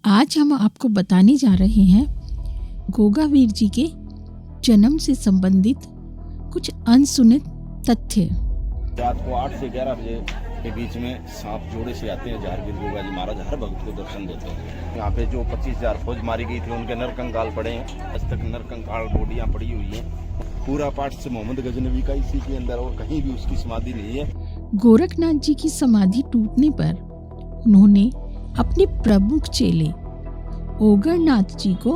आज हम आपको बताने जा रहे हैं गोगावीर जी के जन्म से संबंधित कुछ अनसुने तथ्य। रात को 8 से 11 बजे के बीच में सांप जोड़े से आते हैं। जहारगीर गोगा जी महाराज हर भक्त को दर्शन देते हैं। यहाँ पे जो 25,000 फौज मारी गई थी उनके नरकंकाल पड़े हैं। आज तक नरकंकाल बॉडियाँ पड़ी हुई हैं। पूरा पाठ से मोहम्मद गजनवी का इसी के अंदर और कहीं भी उसकी समाधि नहीं है। गोरखनाथ जी की समाधि टूटने पर उन्होंने अपने प्रमुख चेले ओगरनाथ जी को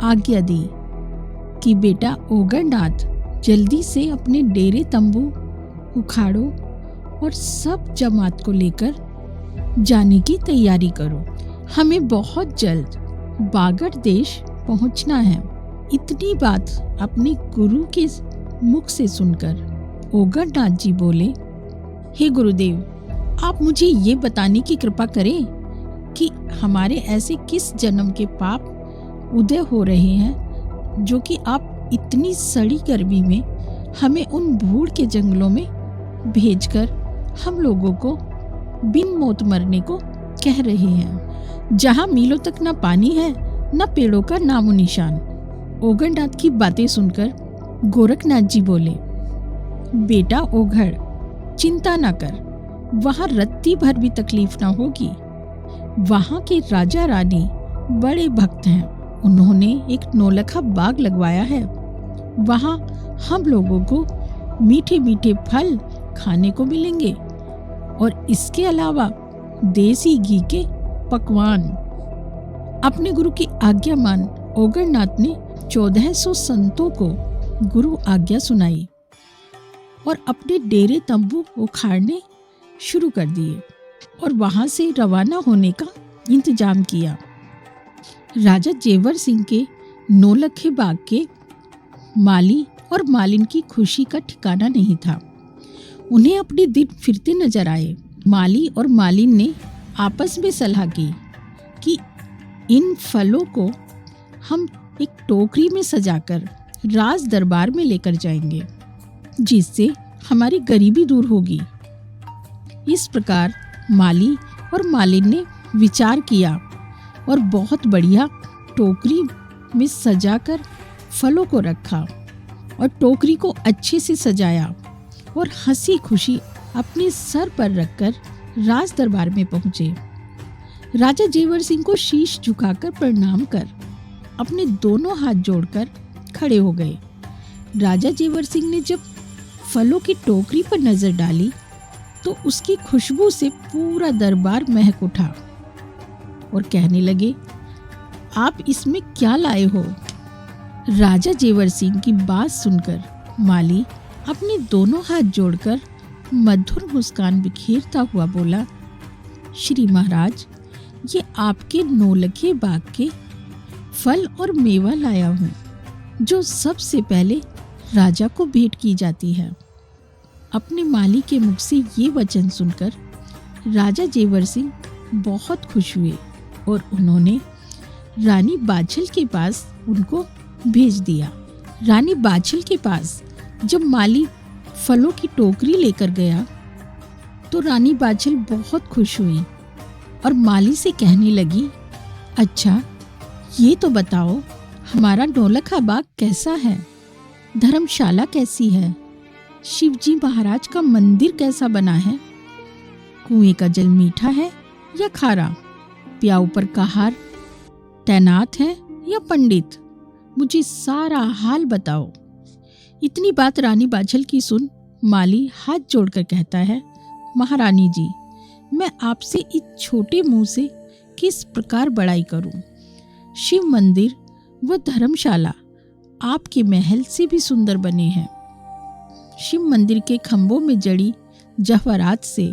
आज्ञा दी कि बेटा ओगरनाथ, जल्दी से अपने डेरे तंबू उखाड़ो और सब जमात को लेकर जाने की तैयारी करो। हमें बहुत जल्द बागड़ देश पहुंचना है। इतनी बात अपने गुरु के मुख से सुनकर ओगरनाथ जी बोले, हे गुरुदेव, आप मुझे ये बताने की कृपा करें कि हमारे ऐसे किस जन्म के पाप उदय हो रहे हैं जो कि आप इतनी सड़ी गर्मी में हमें उन भूड़ के जंगलों में भेजकर हम लोगों को बिन मौत मरने को कह रहे हैं, जहां मीलों तक न पानी है न पेड़ों का नामो निशान। ओगरनाथ की बातें सुनकर गोरखनाथ जी बोले, बेटा ओघड़, चिंता न कर, वहां रत्ती भर भी तकलीफ ना होगी। वहां के राजा रानी बड़े भक्त हैं। उन्होंने एक नौलखा बाग लगवाया है। वहां हम लोगों को मीठे मीठे फल खाने को मिलेंगे और इसके अलावा देसी घी के पकवान। अपने गुरु की आज्ञा मान ओगरनाथ ने 1400 संतों को गुरु आज्ञा सुनाई और अपने डेरे तंबू उखाड़ने शुरू कर दिए और वहां से रवाना होने का इंतजाम किया। राजा जेवर सिंह के नौलखे बाग के माली और मालिन की खुशी का ठिकाना नहीं था। उन्हें अपने दिन फिरते नजर आए। माली और मालिन ने आपस में सलाह की कि इन फलों को हम एक टोकरी में सजाकर राज दरबार में लेकर जाएंगे, जिससे हमारी गरीबी दूर होगी। इस प्रकार माली और मालिन ने विचार किया और बहुत बढ़िया टोकरी में सजाकर फलों को रखा और टोकरी को अच्छे से सजाया और हंसी खुशी अपने सर पर रखकर राज दरबार में पहुंचे। राजा जेवर सिंह को शीश झुकाकर प्रणाम कर अपने दोनों हाथ जोड़कर खड़े हो गए। राजा जेवर सिंह ने जब फलों की टोकरी पर नजर डाली तो उसकी खुशबू से पूरा दरबार महक उठा और कहने लगे, आप इसमें क्या लाए हो? राजा जेवर सिंह की बात सुनकर माली अपने दोनों हाथ जोड़कर मधुर मुस्कान बिखेरता हुआ बोला, श्री महाराज, ये आपके नौलखे बाग के फल और मेवा लाया हूँ, जो सबसे पहले राजा को भेंट की जाती है। अपने माली के मुख से ये वचन सुनकर राजा जेवर सिंह बहुत खुश हुए और उन्होंने रानी बाछल के पास उनको भेज दिया। रानी बाछल के पास जब माली फलों की टोकरी लेकर गया तो रानी बाछल बहुत खुश हुई और माली से कहने लगी, अच्छा, ये तो बताओ, हमारा नौलखा बाग कैसा है? धर्मशाला कैसी है? शिवजी महाराज का मंदिर कैसा बना है? कुएं का जल मीठा है या खारा? प्याऊ पर कहार तैनात है या पंडित? मुझे सारा हाल बताओ। इतनी बात रानी बाछल की सुन माली हाथ जोड़कर कहता है, महारानी जी, मैं आपसे इस छोटे मुंह से किस प्रकार बड़ाई करूं? शिव मंदिर व धर्मशाला आपके महल से भी सुंदर बने हैं। शिव मंदिर के खंभों में जड़ी जवाहरात से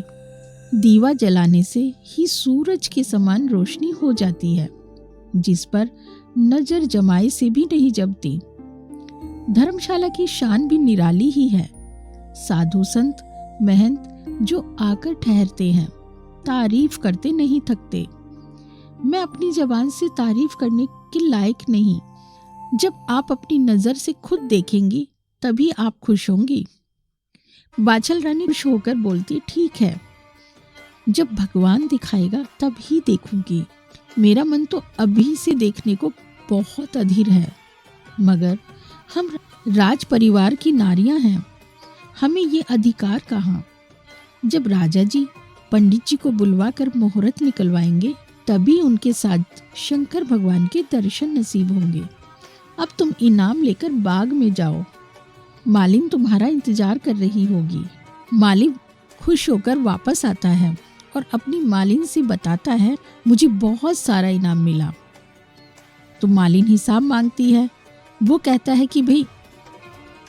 दीवा जलाने से ही सूरज के समान रोशनी हो जाती है, जिस पर नजर जमाए से भी नहीं जमती। धर्मशाला की शान भी निराली ही है। साधु संत महंत जो आकर ठहरते हैं, तारीफ करते नहीं थकते। मैं अपनी जबान से तारीफ करने के लायक नहीं। जब आप अपनी नजर से खुद देखेंगी तभी आप खुश होंगी। बाछल रानी खुश होकर बोलती, ठीक है, जब भगवान दिखाएगा तब ही देखूंगी। मेरा मन तो अभी से देखने को बहुत अधीर है, मगर हम राज परिवार की नारियां हैं, हमें ये अधिकार कहाँ। जब राजा जी पंडित जी को बुलवा कर मुहूर्त निकलवाएंगे तभी उनके साथ शंकर भगवान के दर्शन नसीब होंगे। अब तुम इनाम लेकर बाग में जाओ, मालिन तुम्हारा इंतजार कर रही होगी। मालिक खुश होकर वापस आता है और अपनी मालिन से बताता है, मुझे बहुत सारा इनाम मिला। तो मालिन हिसाब मांगती है। वो कहता है कि भाई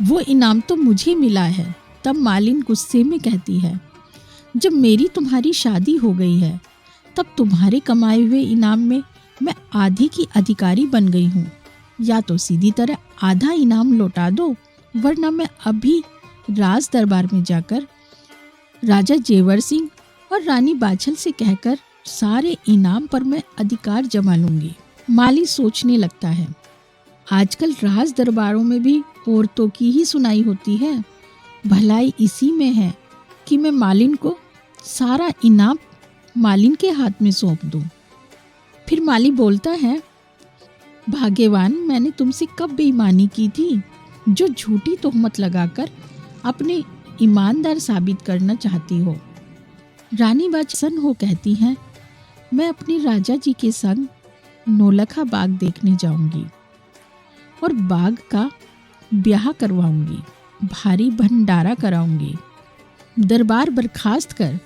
वो इनाम तो मुझे मिला है। तब मालिन गुस्से में कहती है, जब मेरी तुम्हारी शादी हो गई है तब तुम्हारे कमाए हुए इनाम में मैं आधी की अधिकारी बन गई हूँ। या तो सीधी तरह आधा इनाम लौटा दो, वरना मैं अभी राज दरबार में जाकर राजा जेवर सिंह और रानी बाछल से कहकर सारे इनाम पर मैं अधिकार जमा लूंगी। माली सोचने लगता है, आजकल राज दरबारों में भी औरतों की ही सुनाई होती है। भलाई इसी में है कि मैं मालिन को सारा इनाम मालिन के हाथ में सौंप दूं। फिर माली बोलता है, भाग्यवान, मैंने तुमसे कब बेईमानी की थी जो झूठी तोहमत लगाकर अपने ईमानदार साबित करना चाहती हो। रानी बाछल हो कहती हैं, मैं अपने राजा जी के संग नौलखा बाग देखने जाऊंगी और बाग का ब्याह करवाऊंगी, भारी भंडारा कराऊंगी। दरबार बर्खास्त कर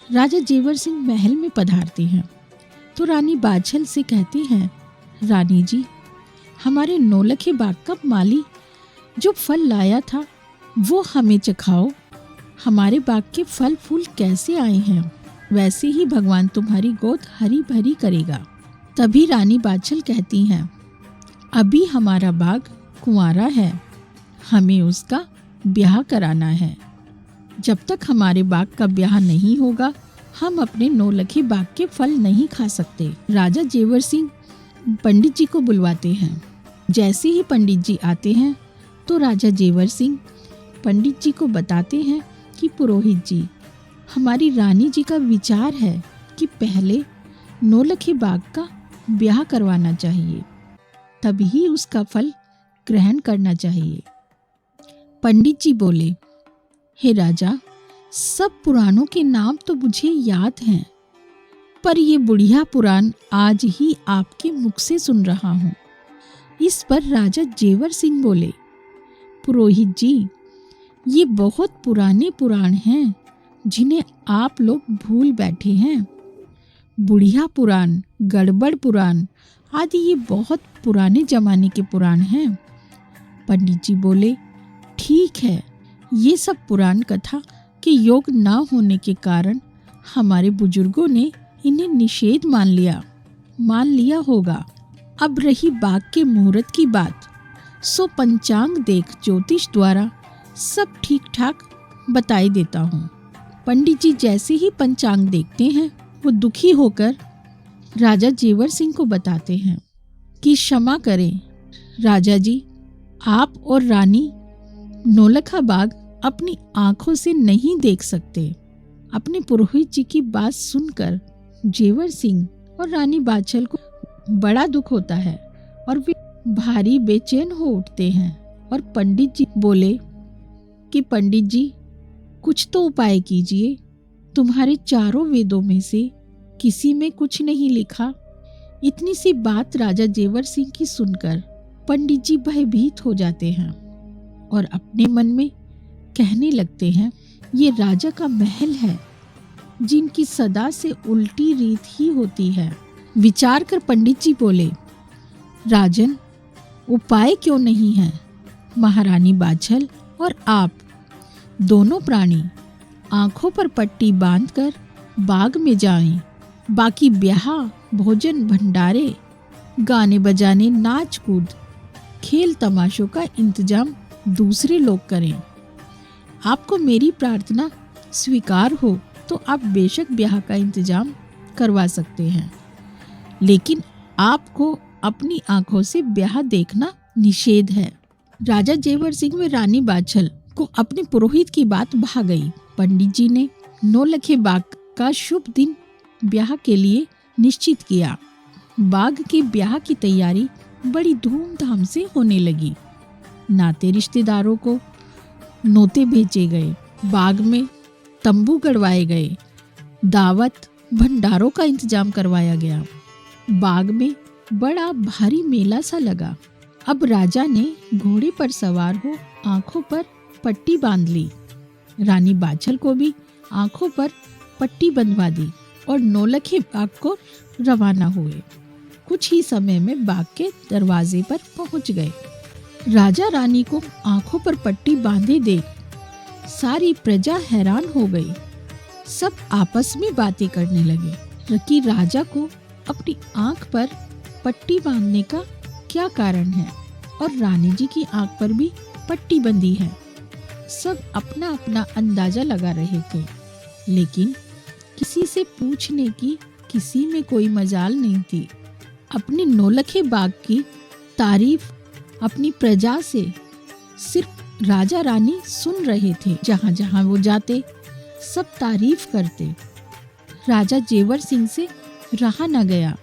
राजा जेवर सिंह महल में पधारती हैं तो रानी बाछल से कहती हैं, रानी जी, हमारे नौलखे बाग का माली जो फल लाया था वो हमें चखाओ। हमारे बाग के फल फूल कैसे आए हैं, वैसे ही भगवान तुम्हारी गोद हरी भरी करेगा। तभी रानी बाछल कहती हैं, अभी हमारा बाग कुंवारा है, हमें उसका ब्याह कराना है। जब तक हमारे बाग का ब्याह नहीं होगा हम अपने नौलखे बाग के फल नहीं खा सकते। राजा जेवर सिंह पंडित जी को बुलवाते हैं। जैसे ही पंडित जी आते हैं तो राजा जेवर सिंह पंडित जी को बताते हैं कि पुरोहित जी, हमारी रानी जी का विचार है कि पहले नौलखे बाग का ब्याह करवाना चाहिए, तभी उसका फल ग्रहण करना चाहिए। पंडित जी बोले, हे राजा, सब पुराणों के नाम तो मुझे याद हैं, पर ये बुढ़िया पुराण आज ही आपके मुख से सुन रहा हूँ। इस पर राजा जेवर सिंह बोले, पुरोहित जी, ये बहुत पुराने पुराण हैं जिन्हें आप लोग भूल बैठे हैं। बुढ़िया पुराण, गड़बड़ पुराण आदि ये बहुत पुराने जमाने के पुराण हैं। पंडित जी बोले, ठीक है, ये सब पुराण कथा के योग ना होने के कारण हमारे बुजुर्गों ने इन्हें निषेध मान लिया होगा। अब रही बाग के मुहूर्त की बात, सो पंचांग देख ज्योतिष द्वारा सब ठीक ठाक बताई देता हूँ। पंडित जी जैसे ही पंचांग देखते हैं वो दुखी होकर राजा जेवर सिंह को बताते हैं कि क्षमा करें राजा जी, आप और रानी नौलखा बाग अपनी आंखों से नहीं देख सकते। अपने पुरोहित जी की बात सुनकर जेवर सिंह और रानी बाछल को बड़ा दुख होता है और वे भारी बेचैन हो उठते हैं। और पंडित जी बोले कि पंडित जी, कुछ तो उपाय कीजिए, तुम्हारे चारों वेदों में से किसी में कुछ नहीं लिखा। इतनी सी बात राजा जेवर सिंह की सुनकर पंडित जी भयभीत हो जाते हैं और अपने मन में कहने लगते हैं, ये राजा का महल है जिनकी सदा से उल्टी रीत ही होती है। विचार कर पंडित जी बोले, राजन, उपाय क्यों नहीं है? महारानी बाछल और आप दोनों प्राणी आंखों पर पट्टी बांधकर बाग में जाएं। बाकी ब्याह, भोजन भंडारे, गाने बजाने, नाच कूद, खेल तमाशों का इंतजाम दूसरे लोग करें। आपको मेरी प्रार्थना स्वीकार हो तो आप बेशक ब्याह का इंतजाम करवा सकते हैं, लेकिन आपको अपनी आंखों से ब्याह देखना निषेध है। राजा जेवर सिंह व रानी बाछल को अपने पुरोहित की बात भा गई। पंडित जी ने नौलखे बाग का शुभ दिन ब्याह के लिए निश्चित किया। बाघ के ब्याह की तैयारी बड़ी धूमधाम से होने लगी। नाते रिश्तेदारों को नोते भेजे गए, बाग में तंबू गड़वाए गए, दावत भंडारों का इंतजाम करवाया गया। बाग में बड़ा भारी मेला सा लगा। अब राजा ने घोड़े पर सवार हो आंखों पर पट्टी बांध ली। रानी बाछल को भी आंखों पर पट्टी बंधवा दी और नौलखे बाग को रवाना हुए। कुछ ही समय में बाग के दरवाजे पर पहुंच गए। राजा रानी को आंखों पर पट्टी बांधे देख सारी प्रजा हैरान हो गई। सब आपस में बातें करने लगे कि राजा को अपनी आंख पर पट्टी बांधने का क्या कारण है और रानी जी की आंख पर भी पट्टी बंधी है। सब अपना अपना अंदाजा लगा रहे थे, लेकिन किसी से पूछने की किसी में कोई मजाल नहीं थी। अपने नौलखे बाग की तारीफ अपनी प्रजा से सिर्फ राजा रानी सुन रहे थे। जहां जहां वो जाते सब तारीफ करते। राजा जेवर सिंह से रहा न गया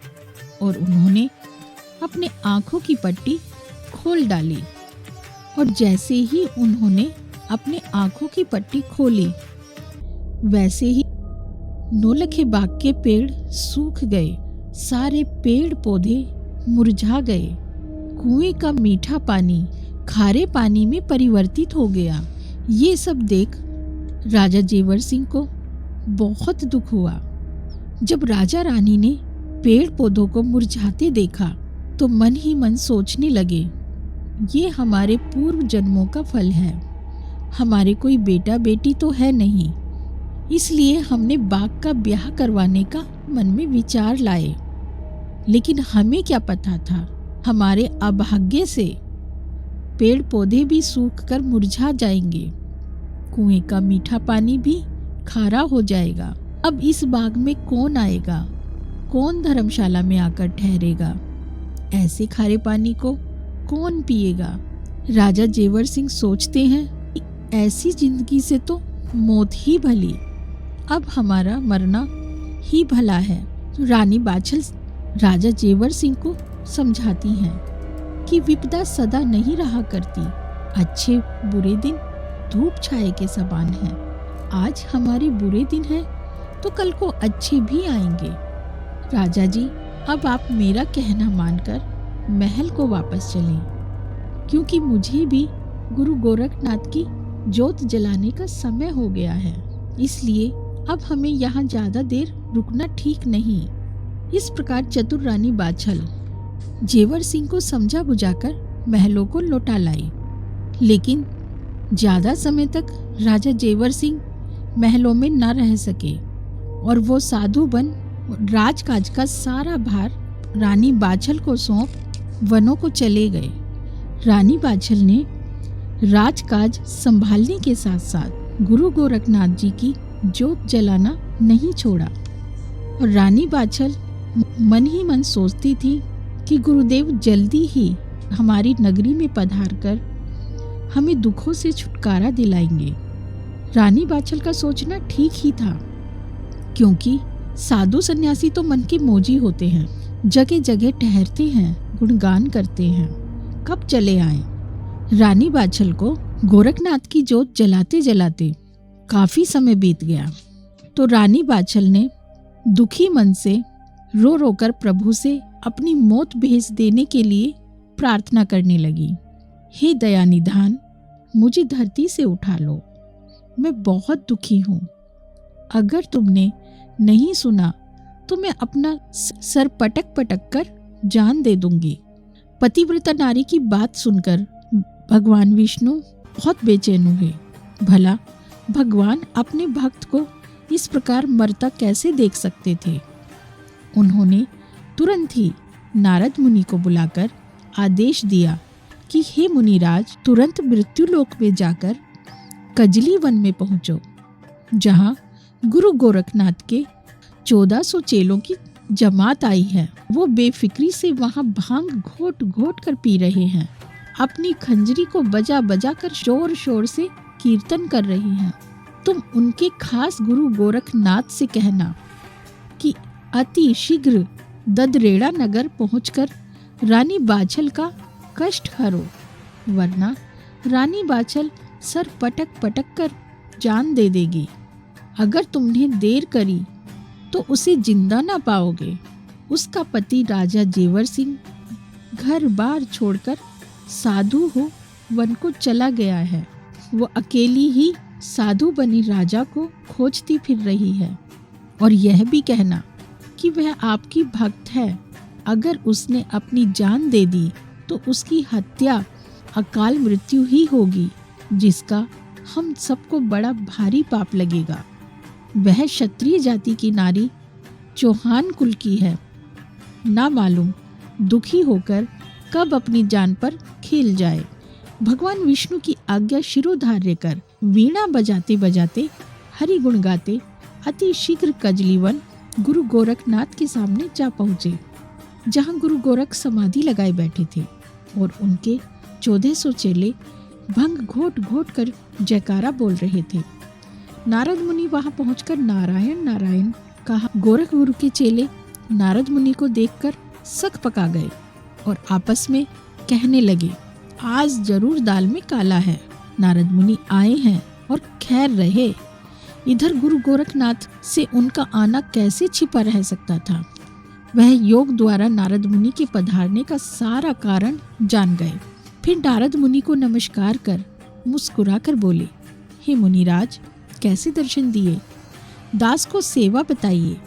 और उन्होंने अपने आंखों की पट्टी खोल डाली। और जैसे ही उन्होंने अपने आंखों की पट्टी खोली, वैसे ही नौलखे बाग के पेड़ सूख गए। सारे पेड़ पौधे मुरझा गए। कुएं का मीठा पानी खारे पानी में परिवर्तित हो गया। ये सब देख राजा जेवर सिंह को बहुत दुख हुआ। जब राजा रानी ने पेड़ पौधों को मुरझाते देखा तो मन ही मन सोचने लगे, ये हमारे पूर्व जन्मों का फल है। हमारे कोई बेटा बेटी तो है नहीं, इसलिए हमने बाग का ब्याह करवाने का मन में विचार लाए। लेकिन हमें क्या पता था हमारे अभाग्य से पेड़ पौधे भी सूख कर मुरझा जाएंगे, कुएं का मीठा पानी भी खारा हो जाएगा। अब इस बाग में कौन आएगा, कौन धर्मशाला में आकर ठहरेगा, ऐसे खारे पानी को कौन पिएगा। राजा जेवर सिंह सोचते हैं, ऐसी जिंदगी से तो मौत ही भली, अब हमारा मरना ही भला है। रानी बाछल राजा जेवर सिंह को समझाती हैं कि विपदा सदा नहीं रहा करती। अच्छे बुरे दिन धूप छाए के समान हैं। आज हमारे बुरे दिन हैं तो कल को अच्छे भी आएंगे। राजा जी, अब आप मेरा कहना मानकर महल को वापस चलें, क्योंकि मुझे भी गुरु गोरखनाथ की जोत जलाने का समय हो गया है। इसलिए अब हमें यहाँ ज्यादा देर रुकना ठीक नहीं। इस प्रकार चतुर रानी बाछल जेवर सिंह को समझा बुझाकर महलों को लौटा लाई। लेकिन ज्यादा समय तक राजा जेवर सिंह महलों में न रह सके और वो साधु बन राजकाज का सारा भार रानी बाछल को सौंप वनों को चले गए। रानी बाछल ने राजकाज संभालने के साथ साथ गुरु गोरखनाथ जी की जोत जलाना नहीं छोड़ा। और रानी बाछल मन ही मन सोचती थी कि गुरुदेव जल्दी ही हमारी नगरी में पधार कर हमें दुखों से छुटकारा दिलाएंगे। रानी बाछल का सोचना ठीक ही था, क्योंकि साधु सन्यासी तो मन के मोजी होते हैं, जगह जगह ठहरते हैं, गुणगान करते हैं, कब चले आए। रानी बाछल को गोरखनाथ की जोत जलाते जलाते काफी समय बीत गया तो रानी बाछल ने दुखी मन से रो रो कर प्रभु से अपनी मौत भेज देने के लिए प्रार्थना करने लगी। हे दया निधान, मुझे धरती से उठा लो, मैं बहुत दुखी हूँ। अगर तुमने नहीं सुना तो मैं अपना सर पटक पटक कर जान दे दूंगी। पतिव्रता नारी की बात सुनकर भगवान विष्णु बहुत बेचैन हुए। भला भगवान अपने भक्त को इस प्रकार मरता कैसे देख सकते थे। उन्होंने तुरंत ही नारद मुनि को बुलाकर आदेश दिया कि हे मुनिराज, तुरंत मृत्युलोक में जाकर कजली वन में पहुंचो, जहां गुरु गोरखनाथ के 1400 चेलों की जमात आई है। वो बेफिक्री से वहां भांग घोट घोट कर पी रहे हैं, अपनी खंजरी को बजा बजा कर शोर शोर से कीर्तन कर रहे हैं। तुम उनके खास गुरु गोरखनाथ से कहना कि अति शीघ्र ददरेड़ा नगर पहुंचकर रानी बाछल का कष्ट हरो, वरना रानी बाछल सर पटक पटक कर जान दे देगी। अगर तुमने देर करी तो उसे जिंदा ना पाओगे। उसका पति राजा जेवर सिंह घर बार छोड़कर साधु हो वन को चला गया है। वो अकेली ही साधु बनी राजा को खोजती फिर रही है और यह भी कहना कि वह आपकी भक्त है। अगर उसने अपनी जान दे दी तो उसकी हत्या अकाल मृत्यु ही होगी, जिसका हम सबको बड़ा भारी पाप लगेगा। वह क्षत्रिय जाति की नारी चौहान कुल की है। ना मालूम दुखी होकर कब अपनी जान पर खेल जाए। भगवान विष्णु की आज्ञा शिरोधार्य कर वीणा बजाते बजाते हरि गुण गाते अति शीघ्र कजलीवन गुरु गोरखनाथ के सामने जा पहुँचे, जहाँ गुरु गोरख समाधि लगाए बैठे थे और उनके 1400 चेले भंग घोट घोट कर जयकारा बोल रहे थे। नारद मुनि वहां पहुंचकर नारायण नारायण कहा। गोरख गुरु के चेले नारद मुनि को देखकर सक पका गए और आपस में कहने लगे, आज जरूर दाल में काला है। नारद मुनि आए हैं और खैर रहे। इधर गुरु गोरखनाथ से उनका आना कैसे छिपा रह सकता था। वह योग द्वारा नारद मुनि के पधारने का सारा कारण जान गए। फिर नारद मुनि को नमस्कार कर मुस्कुरा कर बोले, हे मुनिराज, कैसे दर्शन दिए? दास को सेवा बताइए।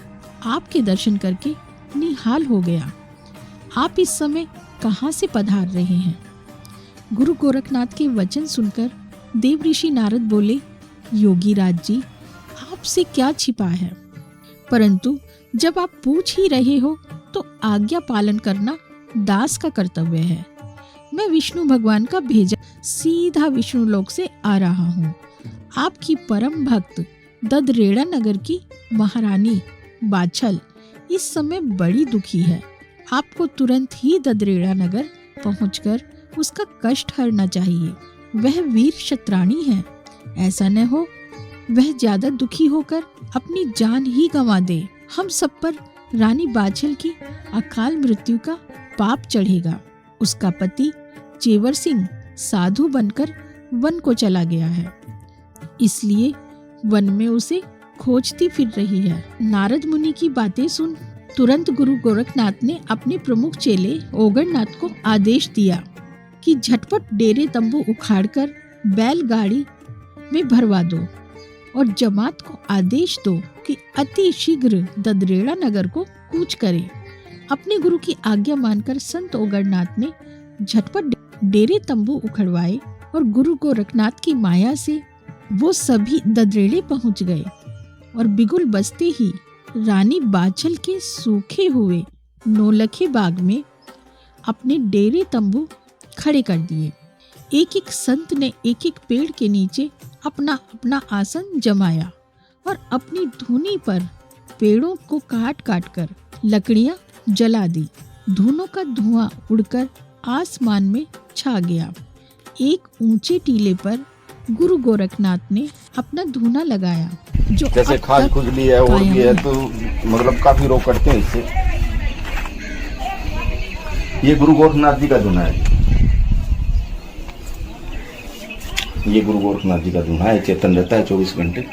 आपके दर्शन करके निहाल हो गया। आप इस समय कहाँ से पधार रहे हैं? गुरु गोरखनाथ के वचन सुनकर देव ऋषि नारद बोले, योगी राज जी, आपसे क्या छिपा है, परंतु जब आप पूछ ही रहे हो तो आज्ञा पालन करना दास का कर्तव्य है। मैं विष्णु भगवान का भेजा सीधा विष्णु लोक से आ रहा हूँ। आपकी परम भक्त ददरेड़ा नगर की महारानी बाछल इस समय बड़ी दुखी है। आपको तुरंत ही ददरेड़ा नगर पहुंचकर उसका कष्ट हरना चाहिए। वह वीर क्षत्राणी है। ऐसा न हो वह ज्यादा दुखी होकर अपनी जान ही गंवा दे। हम सब पर रानी बाछल की अकाल मृत्यु का पाप चढ़ेगा। उसका पति जेवर सिंह साधु बनकर वन को चला गया है, इसलिए वन में उसे खोजती फिर रही है। नारद मुनि की बातें सुन तुरंत गुरु गोरखनाथ ने अपने प्रमुख चेले ओगरनाथ को आदेश दिया कि झटपट डेरे तंबू उखाड़कर बैलगाड़ी में भरवा दो और जमात को आदेश दो कि अति शीघ्र ददरेड़ा नगर को कूच करे। अपने गुरु की आज्ञा मानकर संत ओगरनाथ ने झटपट डेरे तंबू उखड़वाए और गुरु गोरखनाथ की माया से वो सभी ददरेड़े पहुंच गए और बिगुल बजते ही रानी बाछल के सूखे हुए नौलखे बाग में अपने डेरे तंबू खड़े कर दिए। एक एक संत ने एक एक पेड़ के नीचे अपना अपना आसन जमाया और अपनी धूनी पर पेड़ों को काट काट कर लकड़ियां जला दी। धूनों का धुआं उड़कर आसमान में छा गया। एक ऊंचे टीले पर गुरु गोरखनाथ ने अपना धूना लगाया, जो जैसे खाज खुजली है और ये है तो मतलब काफी रोग करते हैं इससे। ये गुरु गोरखनाथ जी का धूना है। ये गुरु गोरखनाथ जी का धूना है। चेतन रहता है 24 घंटे।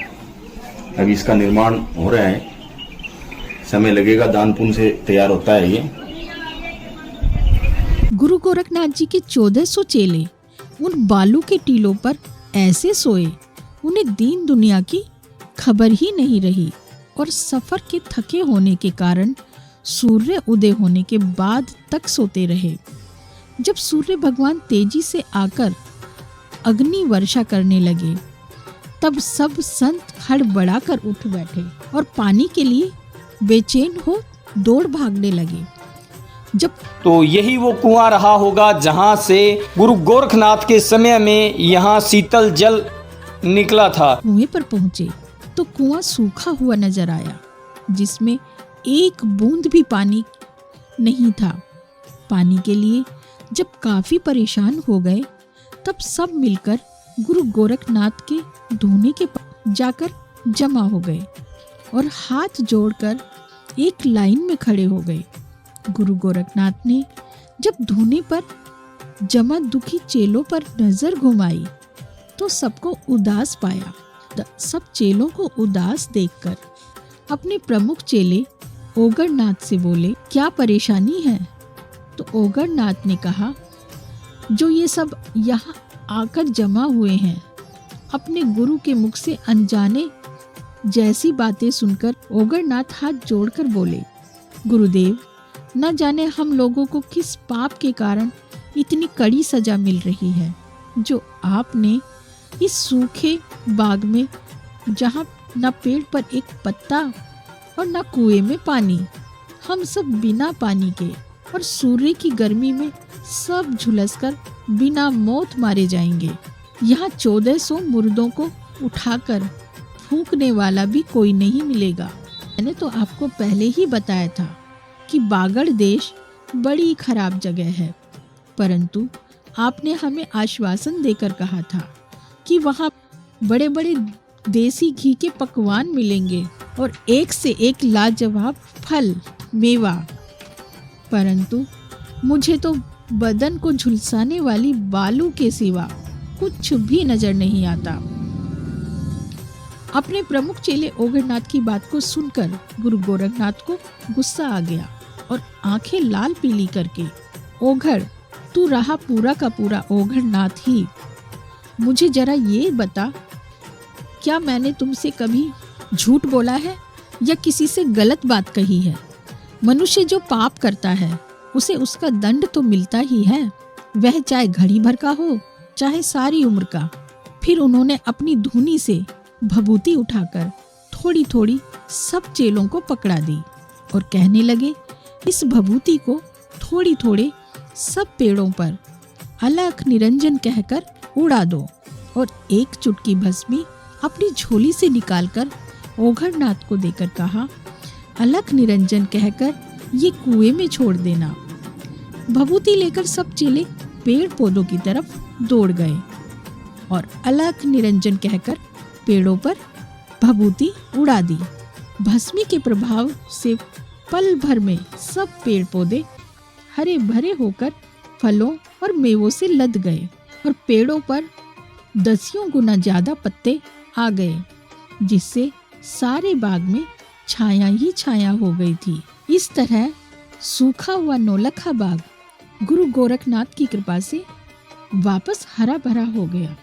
अभी इसका निर्माण हो रहा है, समय लगेगा। दान पुण्य से तैयार होता है ये। गुरु गोरखनाथ जी के 1400 चेले उन बालू के टीलों पर ऐसे सोए, उन्हें दीन दुनिया की खबर ही नहीं रही और सफर के थके होने के कारण सूर्य उदय होने के बाद तक सोते रहे। जब सूर्य भगवान तेजी से आकर अग्नि वर्षा करने लगे, तब सब संत हड़बड़ा कर उठ बैठे और पानी के लिए बेचैन हो दौड़ भागने लगे। जब तो यही वो कुआं रहा होगा जहां से गुरु गोरखनाथ के समय में यहाँ शीतल जल निकला था। कुएं पर पहुंचे तो कुआं सूखा हुआ नजर आया, जिसमें एक बूंद भी पानी नहीं था। पानी के लिए जब काफी परेशान हो गए, तब सब मिलकर गुरु गोरखनाथ के धूने के पास जाकर जमा हो गए और हाथ जोड़कर एक लाइन में खड़े हो गए। गुरु गोरखनाथ ने जब धूनी पर जमा दुखी चेलों पर नजर घुमाई तो सबको उदास पाया। सब चेलों को उदास देखकर अपने प्रमुख चेले ओगरनाथ से बोले, क्या परेशानी है? तो ओगरनाथ ने कहा, जो ये सब यहाँ आकर जमा हुए हैं, अपने गुरु के मुख से अनजाने जैसी बातें सुनकर ओगरनाथ हाथ जोड़कर बोले, गुरुदेव, न जाने हम लोगों को किस पाप के कारण इतनी कड़ी सजा मिल रही है, जो आपने इस सूखे बाग में, जहाँ न पेड़ पर एक पत्ता और न कुएं में पानी, हम सब बिना पानी के और सूर्य की गर्मी में सब झुलसकर बिना मौत मारे जाएंगे। यहाँ 1400 मुर्दों को उठाकर फूंकने वाला भी कोई नहीं मिलेगा। मैंने तो आपको पहले ही बताया था कि बागड़ देश बड़ी खराब जगह है, परंतु आपने हमें आश्वासन देकर कहा था कि वहाँ बड़े बड़े देसी घी के पकवान मिलेंगे और एक से एक लाजवाब फल मेवा, परंतु मुझे तो बदन को झुलसाने वाली बालू के सिवा कुछ भी नजर नहीं आता। अपने प्रमुख चेले ओगरनाथ की बात को सुनकर गुरु गोरखनाथ को गुस्सा आ गया और आंखें लाल पीली करके, ओघड़, तू रहा पूरा का पूरा ओगरनाथ ही, मुझे जरा ये बता, क्या मैंने तुमसे कभी झूठ बोला है या किसी से गलत बात कही है? मनुष्य जो पाप करता है उसे उसका दंड तो मिलता ही है, वह चाहे घड़ी भर का हो चाहे सारी उम्र का। फिर उन्होंने अपनी धूनी से भभूति उठाकर थोड़ी थोड़ी सब चेलों को पकड़ा दी और कहने लगे, इस भभूति को थोड़ी थोड़े सब पेड़ों पर अलख निरंजन कहकर उड़ा दो और एक चुटकी भस्मी अपनी झोली से निकालकर ओगरनाथ को देकर कहा, अलख निरंजन कहकर ये कुएं में छोड़ देना। भभूति लेकर सब चेले पेड़ पौधों की तरफ दौड़ गए और अलख निरंजन कहकर पेड़ों पर भभूति उड़ा दी। भस्मी के प्रभाव से पल भर में सब पेड़ पौधे हरे भरे होकर फलों और मेवों से लद गए और पेड़ों पर 10 गुना ज्यादा पत्ते आ गए, जिससे सारे बाग में छाया ही छाया हो गई थी। इस तरह सूखा हुआ नौलखा बाग गुरु गोरखनाथ की कृपा से वापस हरा भरा हो गया।